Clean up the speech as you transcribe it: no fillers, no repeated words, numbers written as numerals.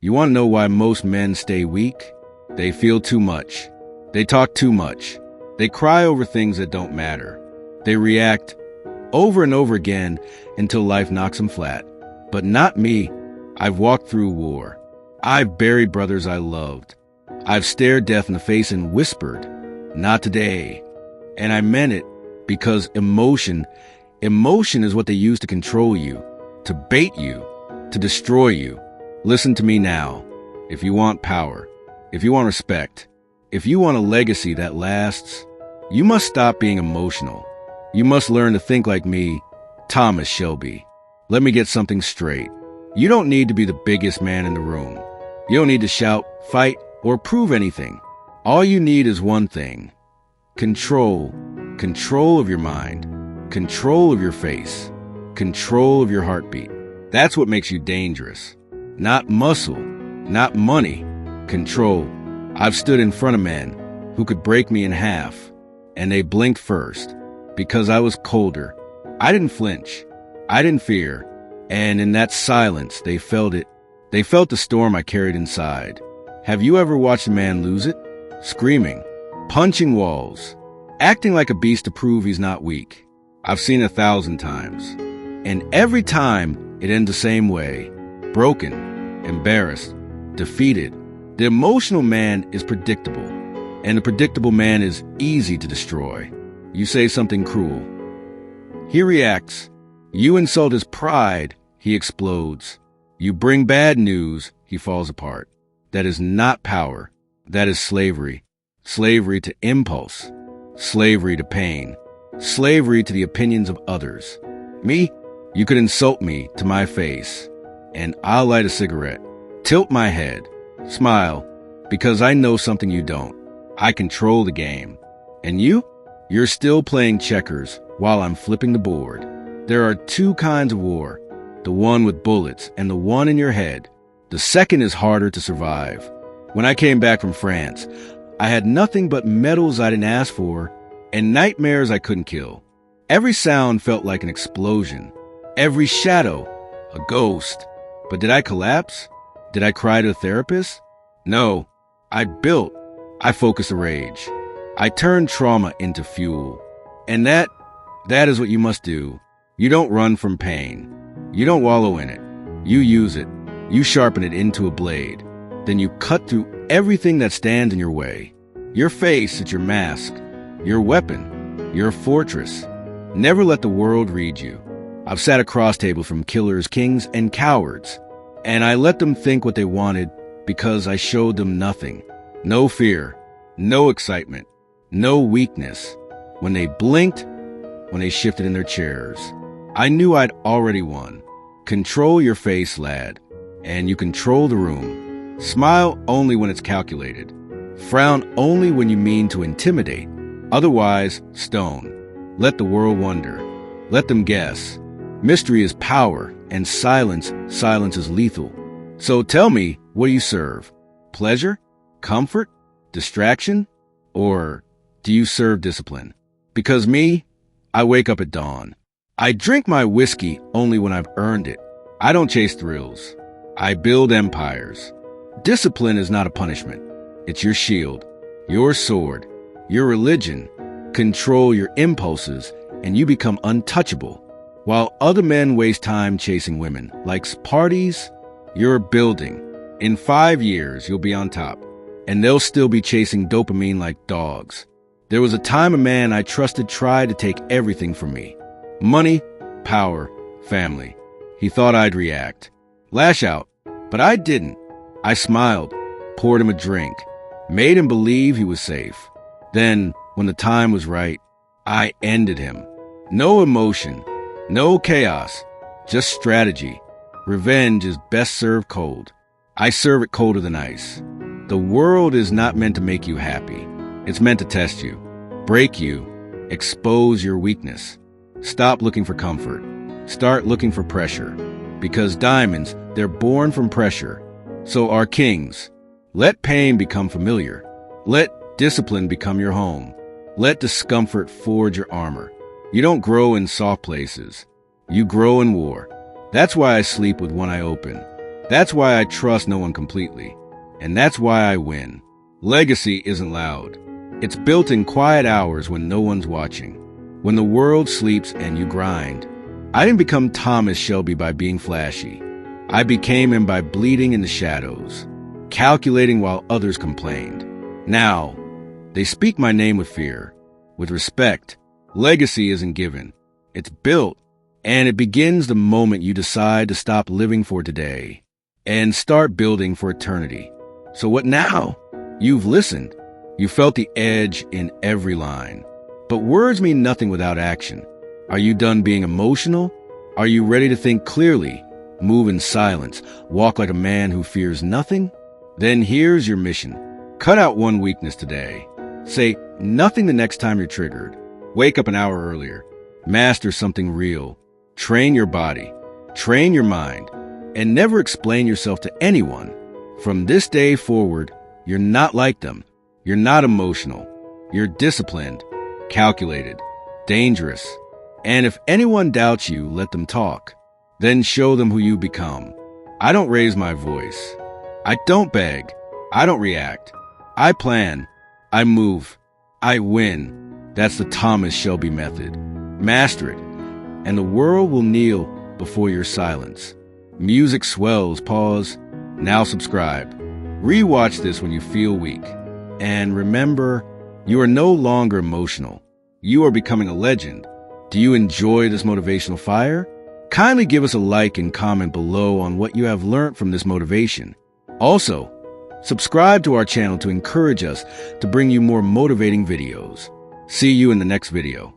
You want to know why most men stay weak? They feel too much. They talk too much. They cry over things that don't matter. They react over and over again until life knocks them flat. But not me. I've walked through war. I've buried brothers I loved. I've stared death in the face and whispered, "Not today." And I meant it because emotion is what they use to control you, to bait you, to destroy you. Listen to me now. If you want power, if you want respect, if you want a legacy that lasts, you must stop being emotional. You must learn to think like me, Thomas Shelby. Let me get something straight. You don't need to be the biggest man in the room. You don't need to shout, fight, or prove anything. All you need is one thing. Control. Control of your mind. Control of your face. Control of your heartbeat. That's what makes you dangerous. Not muscle. Not money. Control. I've stood in front of men who could break me in half, and they blinked first because I was colder. I didn't flinch. I didn't fear. And in that silence, they felt it. They felt the storm I carried inside. Have you ever watched a man lose it? Screaming, punching walls, acting like a beast to prove he's not weak. I've seen 1,000 times. And every time, it ends the same way. Broken, embarrassed, defeated. The emotional man is predictable, and the predictable man is easy to destroy. You say something cruel. He reacts. You insult his pride, he explodes. You bring bad news, he falls apart. That is not power. That is slavery. Slavery to impulse. Slavery to pain. Slavery to the opinions of others. Me? You could insult me to my face, and I'll light a cigarette, tilt my head, smile, because I know something you don't. I control the game. And you? You're still playing checkers while I'm flipping the board. There are two kinds of war, the one with bullets and the one in your head. The second is harder to survive. When I came back from France, I had nothing but medals I didn't ask for and nightmares I couldn't kill. Every sound felt like an explosion. Every shadow, a ghost. But did I collapse? Did I cry to a therapist? No. I built. I focused the rage. I turned trauma into fuel. And that is what you must do. You don't run from pain. You don't wallow in it. You use it. You sharpen it into a blade. Then you cut through everything that stands in your way. Your face is your mask, your weapon, your fortress. Never let the world read you. I've sat across tables from killers, kings, and cowards, and I let them think what they wanted because I showed them nothing. No fear, no excitement, no weakness. When they blinked, when they shifted in their chairs, I knew I'd already won. Control your face, lad, and you control the room. Smile only when it's calculated. Frown only when you mean to intimidate. Otherwise, stone. Let the world wonder. Let them guess. Mystery is power, and silence is lethal. So tell me, what do you serve? Pleasure? Comfort? Distraction? Or do you serve discipline? Because me, I wake up at dawn. I drink my whiskey only when I've earned it. I don't chase thrills. I build empires. Discipline is not a punishment. It's your shield, your sword, your religion. Control your impulses, and you become untouchable. While other men waste time chasing women, like parties, you're building. In 5 years, you'll be on top, and they'll still be chasing dopamine like dogs. There was a time a man I trusted tried to take everything from me. Money, power, family. He thought I'd react, lash out, but I didn't. I smiled, poured him a drink, made him believe he was safe. Then, when the time was right, I ended him. No emotion, no chaos, just strategy. Revenge is best served cold. I serve it colder than ice. The world is not meant to make you happy. It's meant to test you, break you, expose your weakness. Stop looking for comfort. Start looking for pressure. Because diamonds, they're born from pressure. So are kings. Let pain become familiar. Let discipline become your home. Let discomfort forge your armor. You don't grow in soft places. You grow in war. That's why I sleep with one eye open. That's why I trust no one completely. And that's why I win. Legacy isn't loud. It's built in quiet hours when no one's watching. When the world sleeps and you grind. I didn't become Thomas Shelby by being flashy. I became him by bleeding in the shadows, calculating while others complained. Now, they speak my name with fear, with respect. Legacy isn't given. It's built, and it begins the moment you decide to stop living for today and start building for eternity. So what now? You've listened. You felt the edge in every line. But words mean nothing without action. Are you done being emotional? Are you ready to think clearly, move in silence, walk like a man who fears nothing? Then here's your mission. Cut out one weakness today. Say nothing the next time you're triggered. Wake up an hour earlier. Master something real. Train your body. Train your mind. And never explain yourself to anyone. From this day forward, you're not like them. You're not emotional. You're disciplined, calculated, dangerous. And if anyone doubts you, let them talk. Then show them who you become. I don't raise my voice. I don't beg. I don't react. I plan. I move. I win. That's the Thomas Shelby method. Master it, and the world will kneel before your silence. Music swells. Pause. Now subscribe. Rewatch this when you feel weak. And remember, you are no longer emotional. You are becoming a legend. Do you enjoy this motivational fire? Kindly give us a like and comment below on what you have learned from this motivation. Also, subscribe to our channel to encourage us to bring you more motivating videos. See you in the next video.